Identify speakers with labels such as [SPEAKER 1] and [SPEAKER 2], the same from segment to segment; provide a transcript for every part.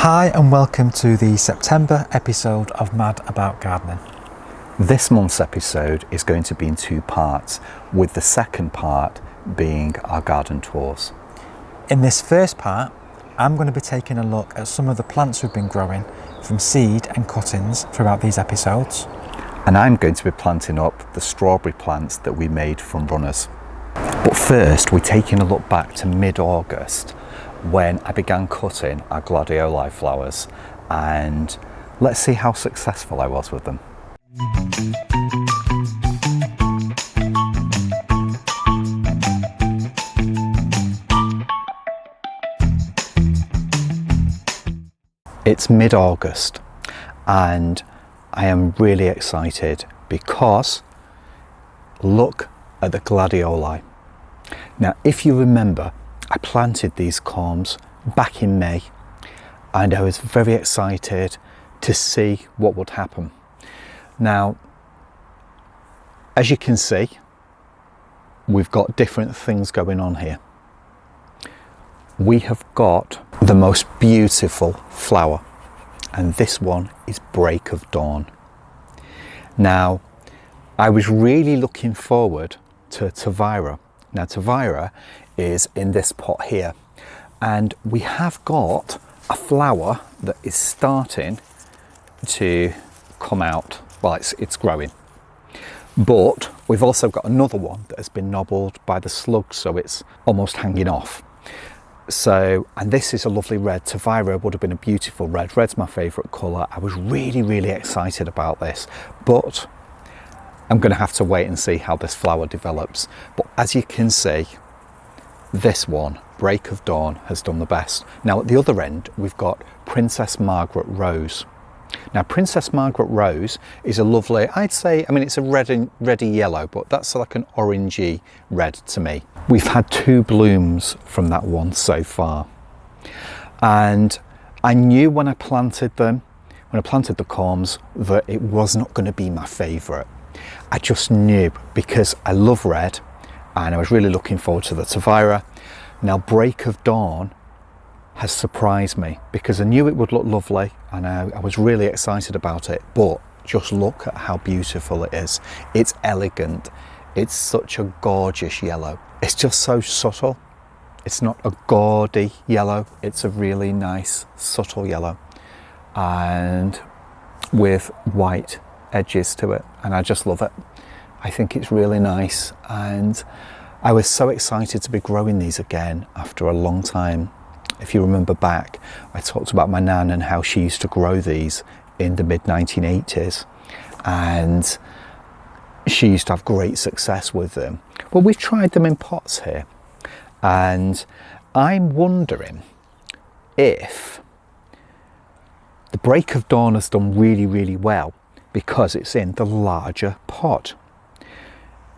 [SPEAKER 1] Hi and welcome to the September episode of Mad About Gardening.
[SPEAKER 2] This month's episode is going to be in two parts, with the second part being our garden tours.
[SPEAKER 1] In this first part, I'm going to be taking a look at some of the plants we've been growing from seed and cuttings throughout these episodes.
[SPEAKER 2] And I'm going to be planting up the strawberry plants that we made from runners. But first, we're taking a look back to mid-August when I began cutting our Gladioli flowers, and let's see how successful I was with them. It's mid-August and I am really excited because look at the Gladioli. Now, if you remember, I planted these corms back in May and I was very excited to see what would happen. Now, as you can see, we've got different things going on here. We have got the most beautiful flower, and this one is Break of Dawn. Now, I was really looking forward to Tavira. Now, Tavira is in this pot here, and we have got a flower that is starting to come out. Well, it's growing, but we've also got another one that has been nobbled by the slugs, so it's almost hanging off. So, and this is a lovely red. Tavira would have been a beautiful red. Red's my favourite colour. I was really excited about this, but I'm going to have to wait and see how this flower develops. But as you can see, this one, Break of Dawn, has done the best. Now at the other end, we've got Princess Margaret Rose. Now, Princess Margaret Rose is a lovely, I'd say, I mean, it's a reddy yellow, but that's like an orangey red to me. We've had two blooms from that one so far. And I knew when I planted them, when I planted the corms, that it was not going to be my favourite. I just knew, because I love red and I was really looking forward to the Tavira. Now, Break of Dawn has surprised me because I knew it would look lovely and I was really excited about it, but just look at how beautiful it is. It's elegant. It's such a gorgeous yellow. It's just so subtle. It's not a gaudy yellow. It's a really nice, subtle yellow and with white edges to it, and I just love it. I think it's really nice, and I was so excited to be growing these again after a long time. If you remember back, I talked about my nan and how she used to grow these in the mid-1980s, and she used to have great success with them. Well, we've tried them in pots here, and I'm wondering if the Break of Dawn has done really well because it's in the larger pot.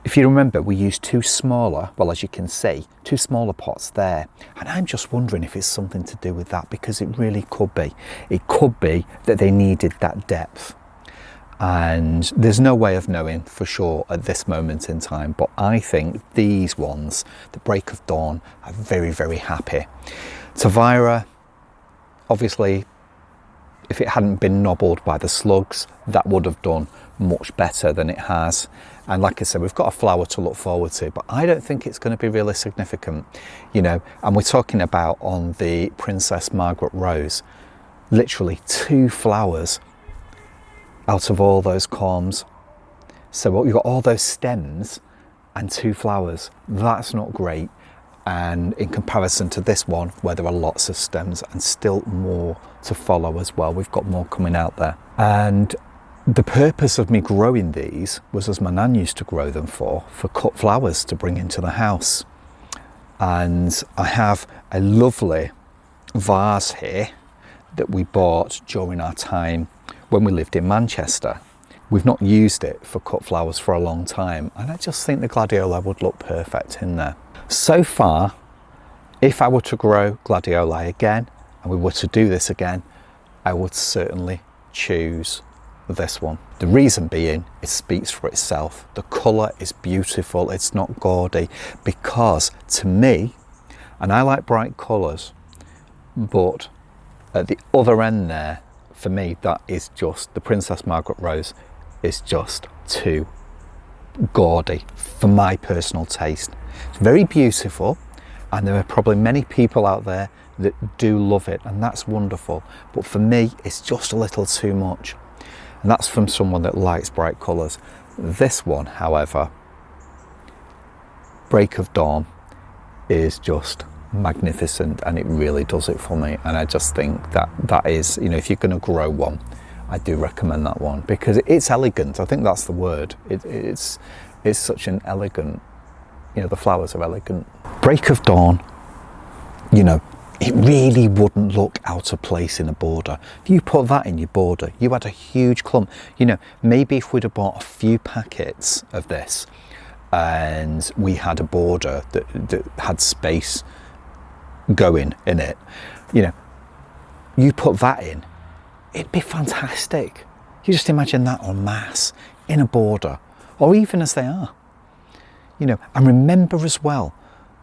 [SPEAKER 2] If you remember, we used two smaller, well, as you can see, two smaller pots there. And I'm just wondering if it's something to do with that, because it really could be. It could be that they needed that depth. And there's no way of knowing for sure at this moment in time. But I think these ones, the Break of Dawn, are very happy. Tavira, obviously, if it hadn't been nobbled by the slugs, that would have done much better than it has. And like I said, we've got a flower to look forward to, but I don't think it's going to be really significant, you know. And we're talking about on the Princess Margaret Rose, literally two flowers out of all those corms. So you've got all those stems and two flowers. That's not great. And in comparison to this one, where there are lots of stems and still more to follow as well, we've got more coming out there. And the purpose of me growing these was, as my nan used to grow them for cut flowers to bring into the house. And I have a lovely vase here that we bought during our time when we lived in Manchester. We've not used it for cut flowers for a long time, and I just think the Gladioli would look perfect in there. So far, if I were to grow Gladioli again, and we were to do this again, I would certainly choose this one. The reason being, it speaks for itself. The colour is beautiful, it's not gaudy, because to me, and I like bright colours, but At the other end there, for me, that is just, the Princess Margaret Rose is just too gaudy for my personal taste. It's very beautiful, and there are probably many people out there that do love it, and that's wonderful. But for me, it's just a little too much. And that's from someone that likes bright colours. This one, however, Break of Dawn, is just magnificent, and it really does it for me. And I just think that that is, you know, if you're going to grow one, I do recommend that one because it's elegant. I think that's the word. It's such an elegant, you know, the flowers are elegant. Break of Dawn, you know, it really wouldn't look out of place in a border. If you put that in your border, you had a huge clump. You know, maybe if we'd have bought a few packets of this and we had a border that had space going in it, you know, you put that in, it'd be fantastic. You just imagine that en masse in a border, or even as they are, you know. And remember as well,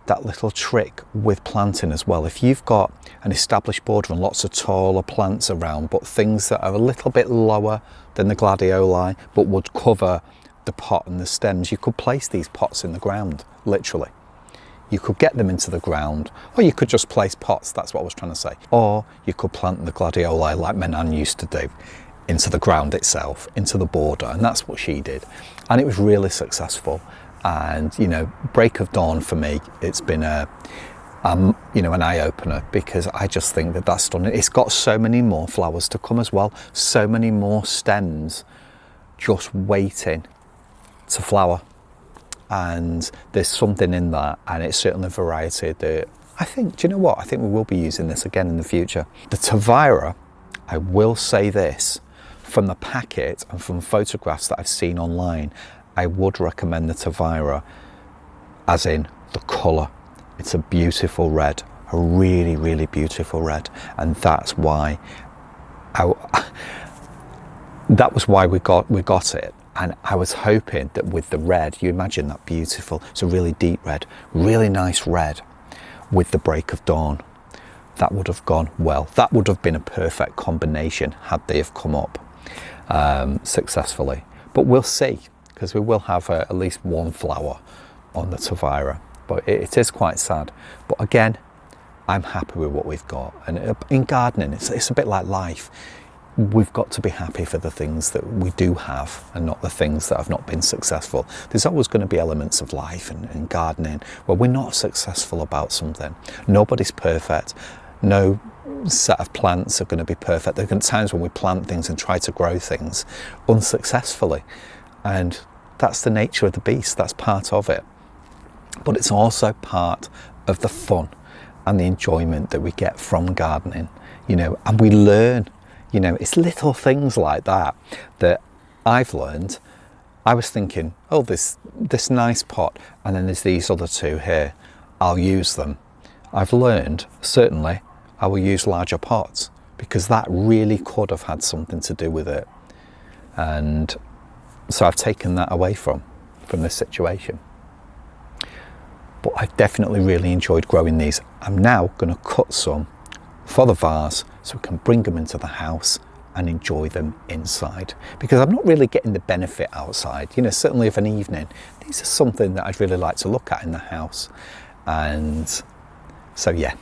[SPEAKER 2] that little trick with planting as well. If you've got an established border and lots of taller plants around, but things that are a little bit lower than the gladioli, but would cover the pot and the stems, you could place these pots in the ground, literally. You could get them into the ground, or you could just place pots, that's what I was trying to say. Or you could plant the gladioli like my nan used to do, into the ground itself, into the border, and that's what she did. And it was really successful. And, you know, Break of Dawn for me, it's been a, you know, an eye-opener, because I just think that that's stunning. It's got so many more flowers to come as well, so many more stems just waiting to flower. And there's something in that, and it's certainly a variety that I think, do you know what, I think we will be using this again in the future. The Tavira, I will say this, from the packet and from photographs that I've seen online, I would recommend the Tavira, as in the colour. It's a beautiful red, a really, really beautiful red, and that's why that was why we got it. And I was hoping that with the red, you imagine that beautiful, it's a really deep red, really nice red, with the Break of Dawn, that would have gone well. That would have been a perfect combination had they have come up successfully. But we'll see, because we will have at least one flower on the Tavira. But it is quite sad. But again, I'm happy with what we've got. And in gardening, it's a bit like life. We've got to be happy for the things that we do have and not the things that have not been successful. There's always going to be elements of life and gardening where we're not successful about something. Nobody's perfect. No set of plants are going to be perfect. There are times when we plant things and try to grow things unsuccessfully. And that's the nature of the beast. That's part of it. But it's also part of the fun and the enjoyment that we get from gardening, you know, and we learn. You know, it's little things like that that I've learned. I was thinking, oh, this nice pot, and then there's these other two here. I'll use them. I've learned, certainly, I will use larger pots, because that really could have had something to do with it. And so I've taken that away from this situation. But I've definitely really enjoyed growing these. I'm now going to cut some for the vase so we can bring them into the house and enjoy them inside, because I'm not really getting the benefit outside, you know, certainly of an evening. These are something that I'd really like to look at in the house. And so yeah,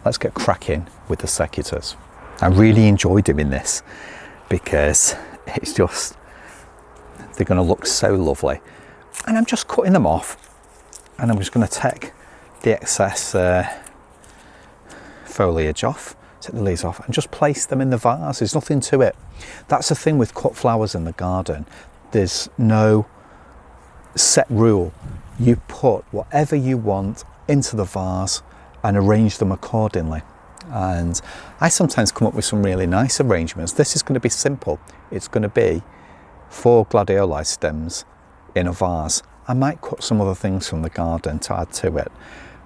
[SPEAKER 2] let's get cracking with the secateurs. I really enjoy doing this because it's just, they're going to look so lovely. And I'm just cutting them off, and I'm just going to take the excess foliage off, take the leaves off, and just place them in the vase. There's nothing to it. That's the thing with cut flowers in the garden. There's no set rule. You put whatever you want into the vase and arrange them accordingly. And I sometimes come up with some really nice arrangements. This is going to be simple. It's going to be 4 gladioli stems in a vase. I might cut some other things from the garden to add to it,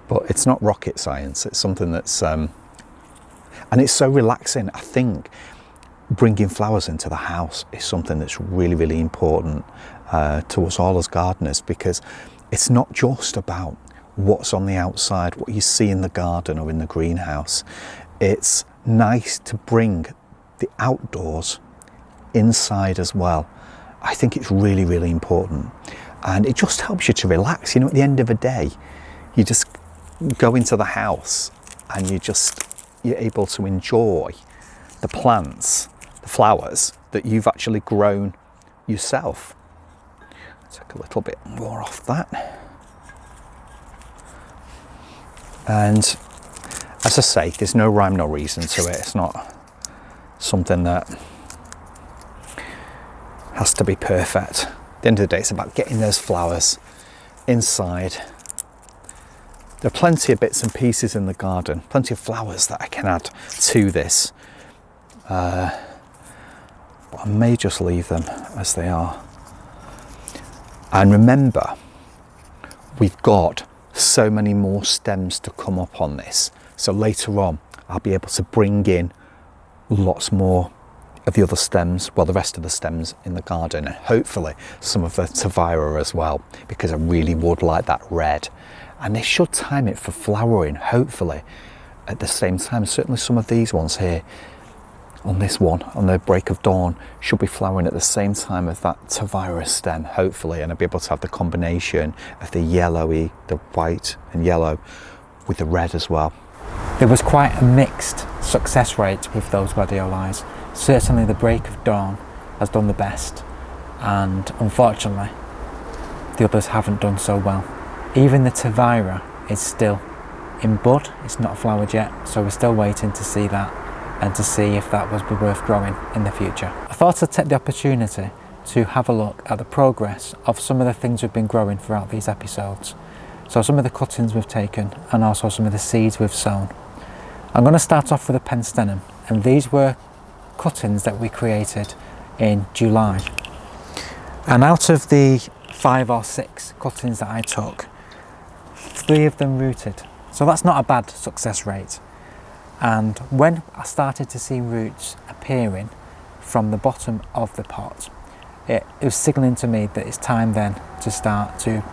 [SPEAKER 2] but it's not rocket science. It's something that's and it's so relaxing. I think bringing flowers into the house is something that's really, really important to us all as gardeners, because it's not just about what's on the outside, what you see in the garden or in the greenhouse. It's nice to bring the outdoors inside as well. I think it's really, really important, and it just helps you to relax. You know, at the end of the day, you just go into the house and you're able to enjoy the plants, the flowers that you've actually grown yourself. Take a little bit more off that. And as I say, there's no rhyme, no reason to it. It's not something that has to be perfect. At the end of the day, it's about getting those flowers inside. There are plenty of bits and pieces in the garden, plenty of flowers that I can add to this. But I may just leave them as they are. And remember, we've got so many more stems to come up on this. So later on, I'll be able to bring in lots more of the other stems, well, the rest of the stems in the garden, and hopefully some of the Tavira as well, because I really would like that red. And they should time it for flowering, hopefully, at the same time. Certainly some of these ones here, on this one, on the break of dawn, should be flowering at the same time as that Tavira stem, hopefully, and I'll be able to have the combination of the yellowy, the white and yellow with the red as well.
[SPEAKER 1] There was quite a mixed success rate with those Gladioli. Certainly the break of dawn has done the best, and unfortunately the others haven't done so well. Even the Tavira is still in bud, it's not flowered yet, so we're still waiting to see that and to see if that was worth growing in the future. I thought I'd take the opportunity to have a look at the progress of some of the things we've been growing throughout these episodes. So some of the cuttings we've taken and also some of the seeds we've sown. I'm going to start off with a Penstemon, and these were cuttings that we created in July. And out of the 5 or 6 cuttings that I took, 3 of them rooted. So that's not a bad success rate. And when I started to see roots appearing from the bottom of the pot, it was signalling to me that it's time then to start to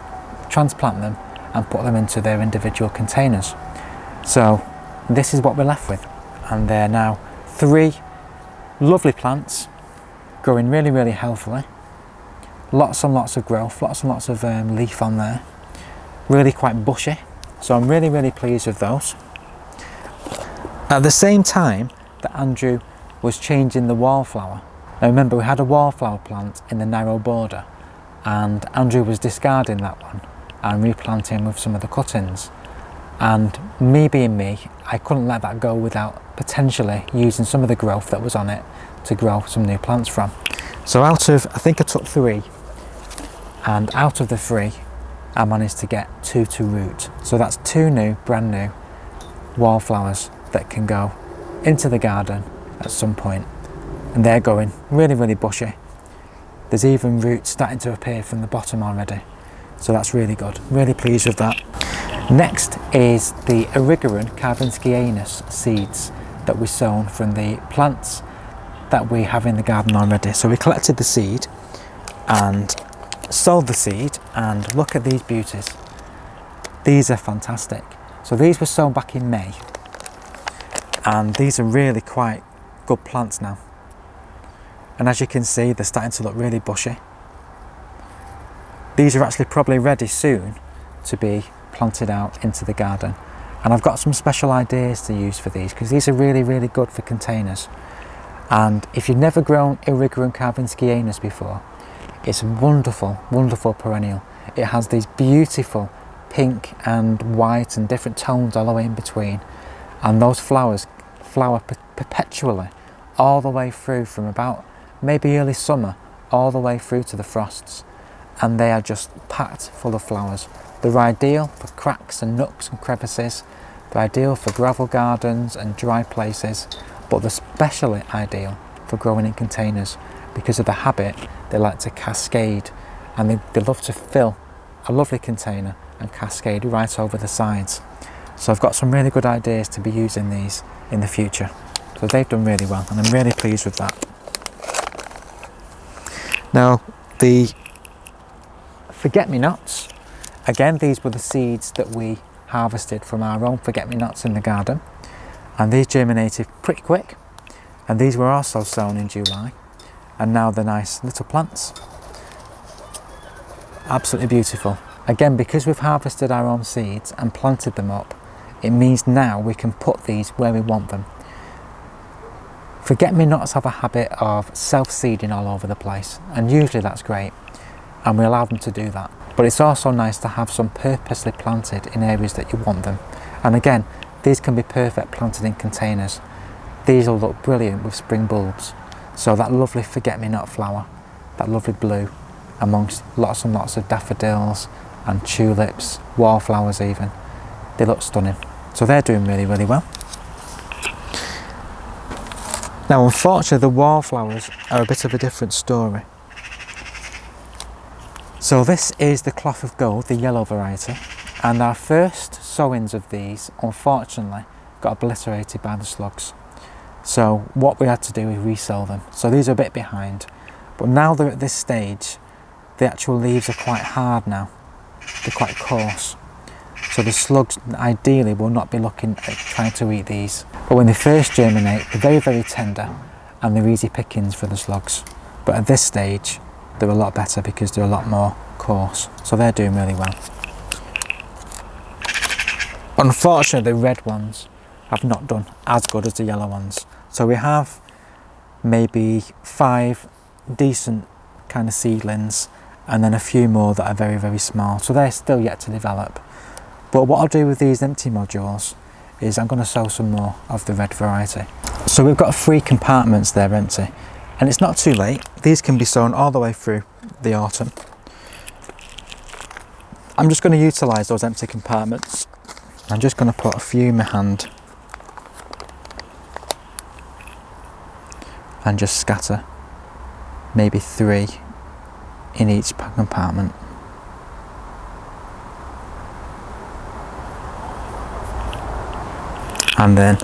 [SPEAKER 1] transplant them and put them into their individual containers. So this is what we're left with, and they're now 3 lovely plants growing really, really healthily. Lots and lots of growth, lots and lots of leaf on there, really quite bushy, so I'm really, really pleased with those. At the same time that Andrew was changing the wallflower. Now remember, we had a wallflower plant in the narrow border, and Andrew was discarding that one and replanting with some of the cuttings. And me being me, I couldn't let that go without potentially using some of the growth that was on it to grow some new plants from. So out of, I think I took 3, and out of the 3, I managed to get 2 to root. So that's 2 new, brand new wallflowers that can go into the garden at some point. And they're going really, really bushy. There's even roots starting to appear from the bottom already. So that's really good, really pleased with that. Next is the Erigeron karvinskianus seeds that we sown from the plants that we have in the garden already. So we collected the seed and sowed the seed, and look at these beauties. These are fantastic. So these were sown back in May, and these are really quite good plants now. And as you can see, they're starting to look really bushy. These are actually probably ready soon to be planted out into the garden. And I've got some special ideas to use for these, because these are really, really good for containers. And if you've never grown Erigeron karvinskianus before, it's a wonderful, wonderful perennial. It has these beautiful pink and white and different tones all the way in between. And those flowers flower perpetually all the way through from about maybe early summer all the way through to the frosts. And they are just packed full of flowers. They're ideal for cracks and nooks and crevices. They're ideal for gravel gardens and dry places, but they're especially ideal for growing in containers because of the habit they like to cascade, and they love to fill a lovely container and cascade right over the sides. So I've got some really good ideas to be using these in the future. So they've done really well, and I'm really pleased with that. Now the forget-me-nots, again, these were the seeds that we harvested from our own forget-me-nots in the garden, And these germinated pretty quick, and these were also sown in July, and now they're nice little plants. Absolutely beautiful. Again, because we've harvested our own seeds and planted them up, it means now we can put these where we want them. Forget-me-nots have a habit of self-seeding all over the place, and usually that's great, and we allow them to do that. But it's also nice to have some purposely planted in areas that you want them. And again, these can be perfect planted in containers. These will look brilliant with spring bulbs. So that lovely forget-me-not flower, that lovely blue, amongst lots and lots of daffodils and tulips, wallflowers even, they look stunning. So they're doing really, really well. Now unfortunately the wallflowers are a bit of a different story. So this is the cloth of gold, the yellow variety, and our first sowings of these unfortunately got obliterated by the slugs. So what we had to do is resow them. So these are a bit behind, but now they're at this stage, the actual leaves are quite hard now, they're quite coarse. So the slugs ideally will not be looking at trying to eat these. But when they first germinate, they're very, very tender and they're easy pickings for the slugs. But at this stage, they're a lot better because they're a lot more coarse. So they're doing really well. Unfortunately, the red ones have not done as good as the yellow ones. So we have maybe 5 decent kind of seedlings and then a few more that are very, very small. So they're still yet to develop. But what I'll do with these empty modules is I'm going to sow some more of the red variety. So we've got 3 compartments there empty, and it's not too late. These can be sown all the way through the autumn. I'm just going to utilise those empty compartments. I'm just going to put a few in my hand and just scatter maybe 3 in each compartment. And then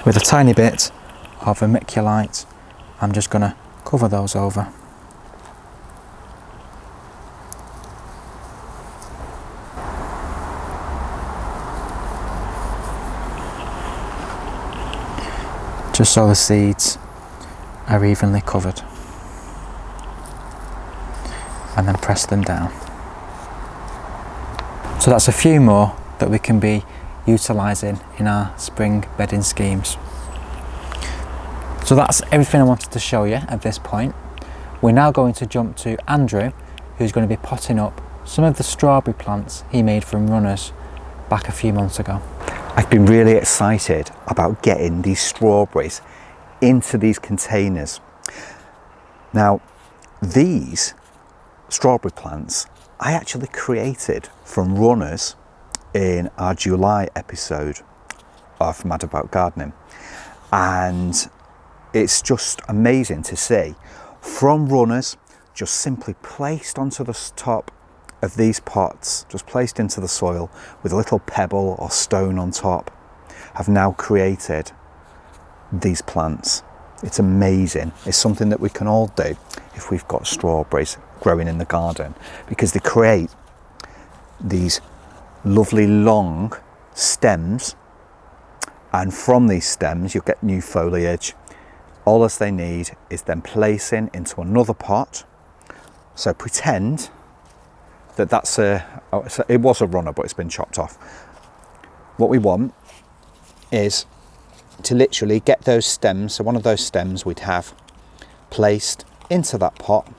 [SPEAKER 1] with a tiny bit of vermiculite, I'm just going to cover those over. Just so the seeds are evenly covered. And then press them down. So that's a few more that we can be utilising in our spring bedding schemes. So that's everything I wanted to show you at this point. We're now going to jump to Andrew, who's going to be potting up some of the strawberry plants he made from runners back a few months ago.
[SPEAKER 2] I've been really excited about getting these strawberries into these containers. Now, these strawberry plants I actually created from runners in our July episode of Mad About Gardening, and it's just amazing to see from runners just simply placed onto the top of these pots, just placed into the soil with a little pebble or stone on top, have now created these plants. It's amazing. It's something that we can all do if we've got strawberries growing in the garden, because they create these lovely long stems, and from these stems you'll get new foliage. All as they need is then placing into another pot. So pretend that it was a runner, but it's been chopped off. What we want is to literally get those stems, so one of those stems we'd have placed into that pot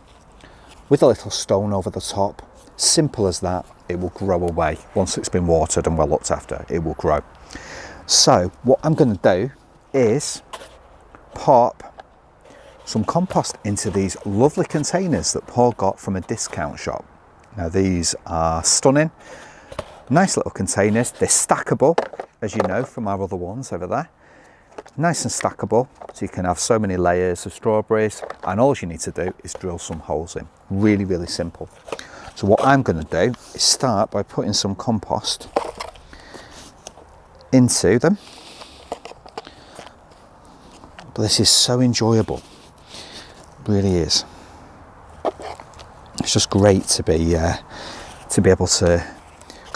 [SPEAKER 2] with a little stone over the top. Simple as that. It will grow away. Once it's been watered and well looked after, it will grow. So what I'm going to do is pop some compost into these lovely containers that Paul got from a discount shop. Now these are stunning, nice little containers. They're stackable, as you know from our other ones over there. Nice and stackable, so you can have so many layers of strawberries, and all you need to do is drill some holes in. Really, really simple. So what I'm going to do is start by putting some compost into them. But this is so enjoyable, it really is. It's just great to be able to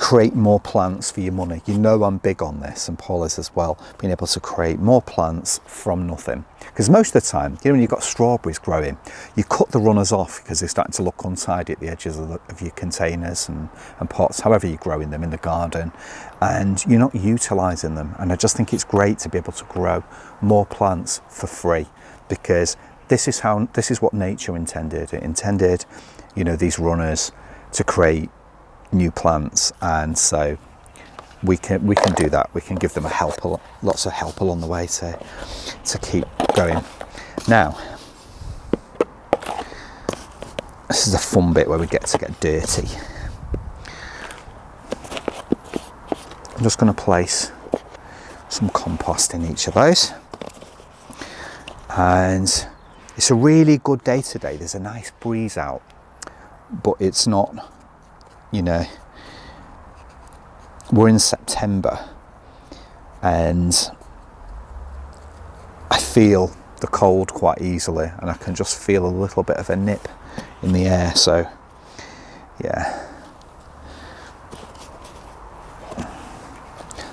[SPEAKER 2] create more plants for your money. You know I'm big on this, and Paul is as well, being able to create more plants from nothing. Because most of the time, you know, when you've got strawberries growing, you cut the runners off because they're starting to look untidy at the edges of your containers and pots, however you're growing them in the garden, and you're not utilising them. And I just think it's great to be able to grow more plants for free, because this is what nature intended. It intended, you know, these runners to create new plants, and so we can do that. We can give them lots of help along the way to keep going. Now, this is a fun bit where we get to get dirty. I'm just going to place some compost in each of those, and it's a really good day today. There's a nice breeze out, but it's not, you know, we're in September and I feel the cold quite easily, and I can just feel a little bit of a nip in the air. So yeah,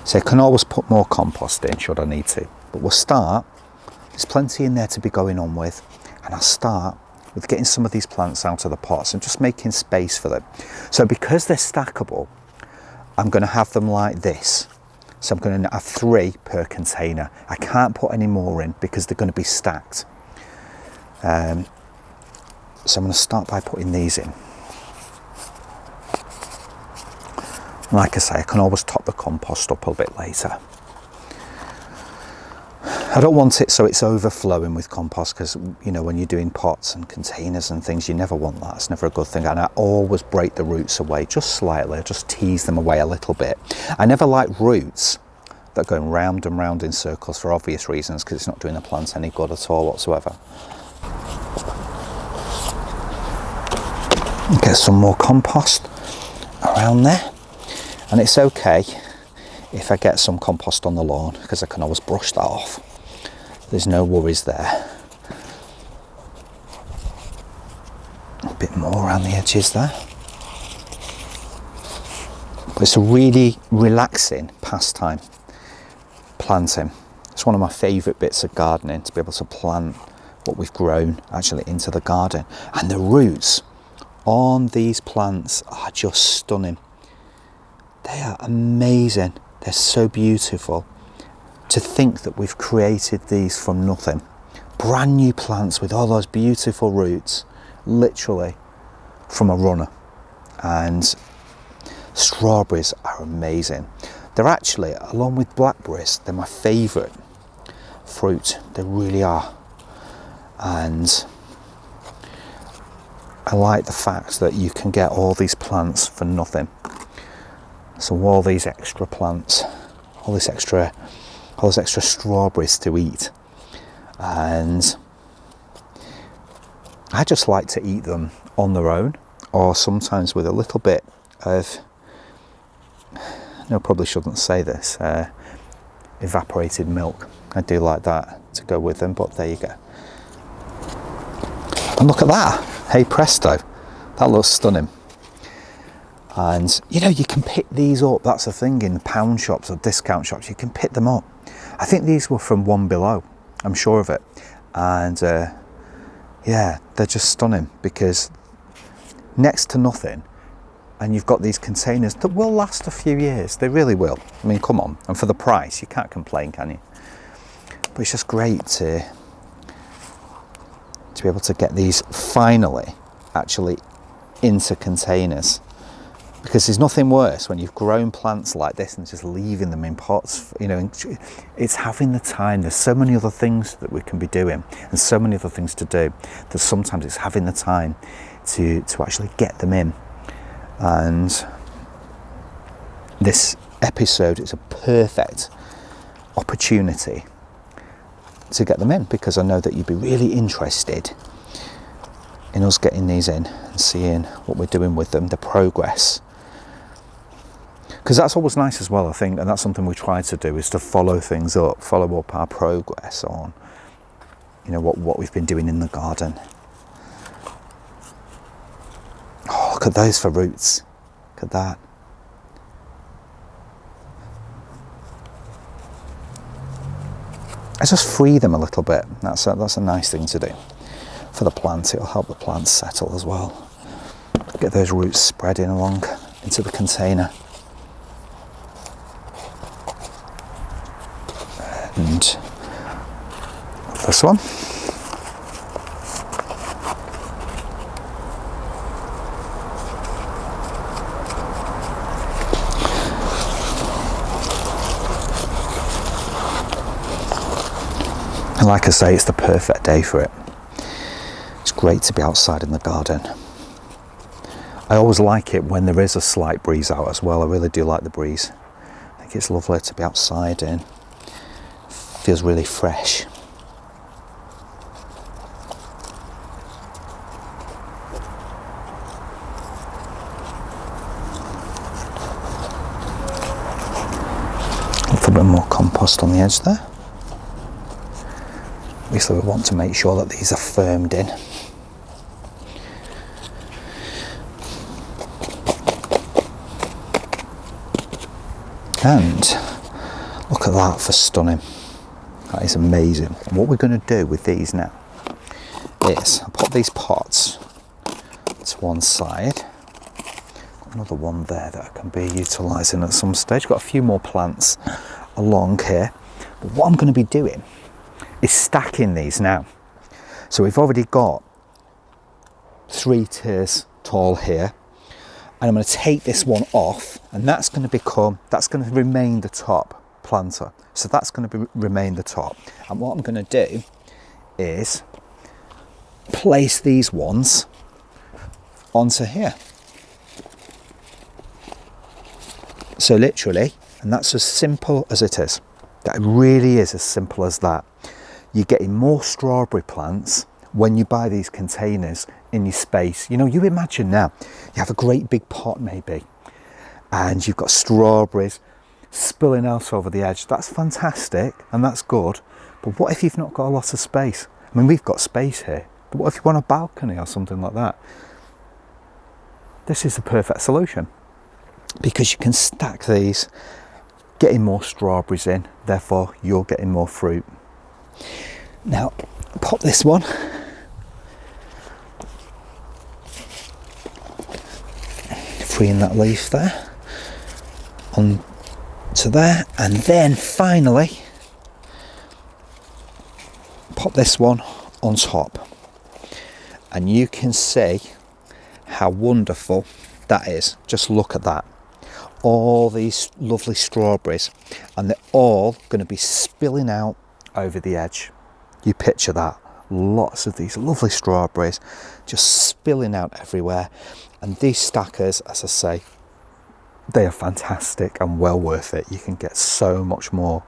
[SPEAKER 2] so I can always put more compost in should I need to, but we'll start, there's plenty in there to be going on with, and I'll start with getting some of these plants out of the pots and just making space for them. So because they're stackable, I'm going to have them like this. So I'm going to have 3 per container. I can't put any more in because they're going to be stacked. So I'm going to start by putting these in. Like I say, I can always top the compost up a bit later. I don't want it so it's overflowing with compost, because, you know, when you're doing pots and containers and things, you never want that. It's never a good thing. And I always break the roots away just slightly. I just tease them away a little bit. I never like roots that are going round and round in circles for obvious reasons, because it's not doing the plant any good at all whatsoever. Get some more compost around there. And it's okay if I get some compost on the lawn, because I can always brush that off. There's no worries there. A bit more around the edges there. But it's a really relaxing pastime, planting. It's one of my favourite bits of gardening, to be able to plant what we've grown actually into the garden. And the roots on these plants are just stunning. They are amazing. They're so beautiful. To think that we've created these from nothing. Brand new plants with all those beautiful roots, literally from a runner. And strawberries are amazing. They're actually, along with blackberries, they're my favourite fruit. They really are. And I like the fact that you can get all these plants for nothing. So all these extra plants, all those extra strawberries to eat, and I just like to eat them on their own, or sometimes with a little bit of, no, probably shouldn't say this, evaporated milk. I do like that to go with them, but there you go. And look at that, hey presto, that looks stunning. And you know, you can pick these up. That's the thing, in pound shops or discount shops, you can pick them up. I think these were from One Below, I'm sure of it. And yeah, they're just stunning, because next to nothing, and you've got these containers that will last a few years. They really will. I mean, come on. And for the price, you can't complain, can you? But it's just great to be able to get these finally actually into containers. Because there's nothing worse when you've grown plants like this and just leaving them in pots, you know. It's having the time. There's so many other things that we can be doing, and so many other things to do, that sometimes it's having the time to actually get them in. And this episode is a perfect opportunity to get them in, because I know that you'd be really interested in us getting these in and seeing what we're doing with them, the progress. Because that's always nice as well, I think, and that's something we try to do, is to follow things up, follow up our progress on, you know, what we've been doing in the garden. Oh, look at those for roots. Look at that. I just free them a little bit. That's a nice thing to do for the plant. It'll help the plant settle as well. Get those roots spreading along into the container. And this one. And like I say, it's the perfect day for it. It's great to be outside in the garden. I always like it when there is a slight breeze out as well. I really do like the breeze. I think it's lovely to be outside and feels really fresh. A little bit more compost on the edge there. Obviously we want to make sure that these are firmed in. And look at that for stunning. That is amazing. And what we're going to do with these now is I'll put these pots to one side. Got another one there that I can be utilising at some stage. Got a few more plants along here. But what I'm going to be doing is stacking these now. So we've already got 3 tiers tall here, and I'm going to take this one off, and that's going to remain the top planter. So that's going to remain the top. And what I'm going to do is place these ones onto here. So literally, and that's as simple as it is. That really is as simple as that. You're getting more strawberry plants when you buy these containers in your space. You know, you imagine now, you have a great big pot maybe, and you've got strawberries spilling out over the edge. That's fantastic and that's good. But what if you've not got a lot of space? I mean, we've got space here, but what if you want a balcony or something like that? This is the perfect solution, because you can stack these, getting more strawberries in, therefore you're getting more fruit. Now, pop this one freeing that leaf there on to there, and then finally pop this one on top, and you can see how wonderful that is. Just look at that, all these lovely strawberries, and they're all going to be spilling out over the edge. You picture that, lots of these lovely strawberries just spilling out everywhere. And these stackers, as I say, they are fantastic and well worth it. You can get so much more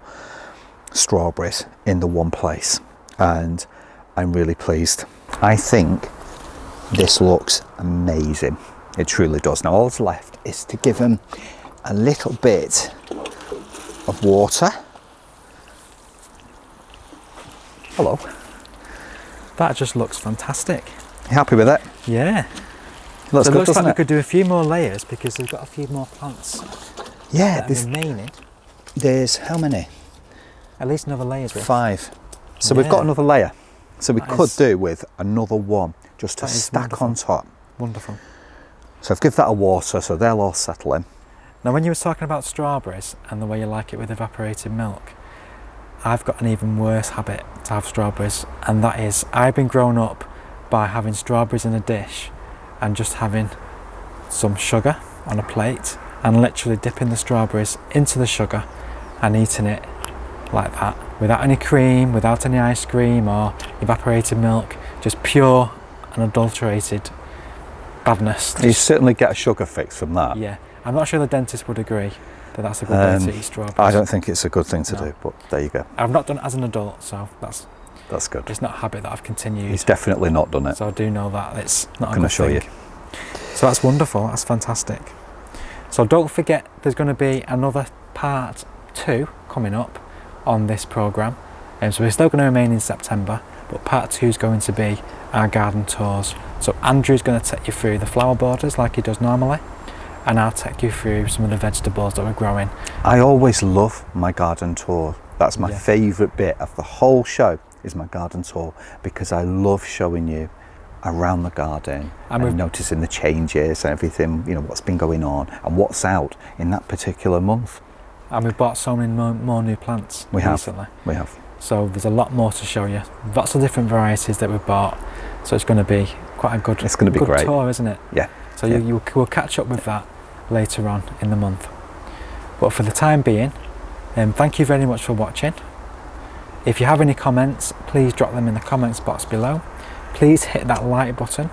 [SPEAKER 2] strawberries in the one place, and I'm really pleased. I think this looks amazing. It truly does. Now all that's left is to give them a little bit of water. Hello.
[SPEAKER 1] That just looks fantastic.
[SPEAKER 2] You happy with it?
[SPEAKER 1] Yeah.
[SPEAKER 2] Looks
[SPEAKER 1] so
[SPEAKER 2] good,
[SPEAKER 1] it looks like
[SPEAKER 2] doesn't
[SPEAKER 1] we
[SPEAKER 2] it?
[SPEAKER 1] could do a few more layers, because they've got a few more plants.
[SPEAKER 2] Yeah,
[SPEAKER 1] that are remaining.
[SPEAKER 2] There's how many?
[SPEAKER 1] At least another layer's worth.
[SPEAKER 2] 5. So we've got another layer. So we could do with another one just to stack on top.
[SPEAKER 1] Wonderful.
[SPEAKER 2] So I've given that a water, so they'll all settle in.
[SPEAKER 1] Now, when you were talking about strawberries and the way you like it with evaporated milk, I've got an even worse habit to have strawberries, and that is I've been grown up by having strawberries in a dish and just having some sugar on a plate and literally dipping the strawberries into the sugar and eating it like that, without any cream, without any ice cream or evaporated milk, just pure unadulterated badness.
[SPEAKER 2] You certainly get a sugar fix from that.
[SPEAKER 1] Yeah, I'm not sure the dentist would agree that that's a good way to eat strawberries.
[SPEAKER 2] I don't think it's a good thing to do, but there you go.
[SPEAKER 1] I've not done it as an adult, so that's
[SPEAKER 2] good.
[SPEAKER 1] It's not a habit that I've continued.
[SPEAKER 2] He's definitely not done it.
[SPEAKER 1] So I do know that it's not
[SPEAKER 2] I'm going to show you.
[SPEAKER 1] So that's wonderful, that's fantastic. So don't forget, there's going to be another part 2 coming up on this programme. So we're still going to remain in September, but part 2 is going to be our garden tours. So Andrew's going to take you through the flower borders like he does normally, and I'll take you through some of the vegetables that we're growing.
[SPEAKER 2] I always love my garden tour That's my
[SPEAKER 1] Yeah.
[SPEAKER 2] favourite bit of the whole show, is my garden tour, because I love showing you around the garden and noticing the changes and everything, you know, what's been going on and what's out in that particular month.
[SPEAKER 1] And we've bought so many more new plants recently.
[SPEAKER 2] We have.
[SPEAKER 1] So there's a lot more to show you. Lots of different varieties that we've bought. So it's going to be quite a good,
[SPEAKER 2] It's going to be great
[SPEAKER 1] tour, isn't it?
[SPEAKER 2] Yeah.
[SPEAKER 1] So we'll catch up with that later on in the month. But for the time being, thank you very much for watching. If you have any comments, please drop them in the comments box below. Please hit that like button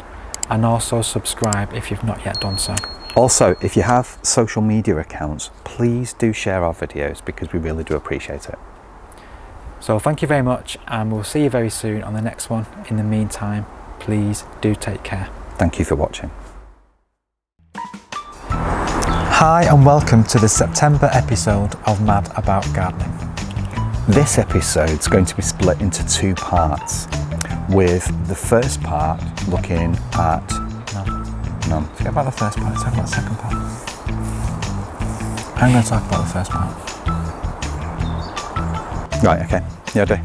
[SPEAKER 1] and also subscribe if you've not yet done so.
[SPEAKER 2] Also, if you have social media accounts, please do share our videos, because we really do appreciate it.
[SPEAKER 1] So thank you very much, and we'll see you very soon on the next one. In the meantime, please do take care.
[SPEAKER 2] Thank you for watching.
[SPEAKER 1] Hi and welcome to the September episode of Mad About Gardening.
[SPEAKER 2] This episode's going to be split into 2 parts, with the first part looking at... No.
[SPEAKER 1] Forget about the first part, let's talk about the second part. I'm going to talk about the first part.
[SPEAKER 2] Right, okay. Yeah, I do.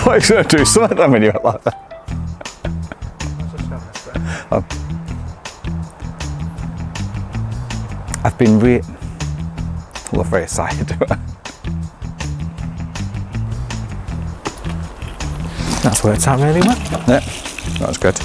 [SPEAKER 2] What are you going to do? Something then when you're like that. Oh. I've been very excited.
[SPEAKER 1] That's worked out really well.
[SPEAKER 2] Yeah, that was good.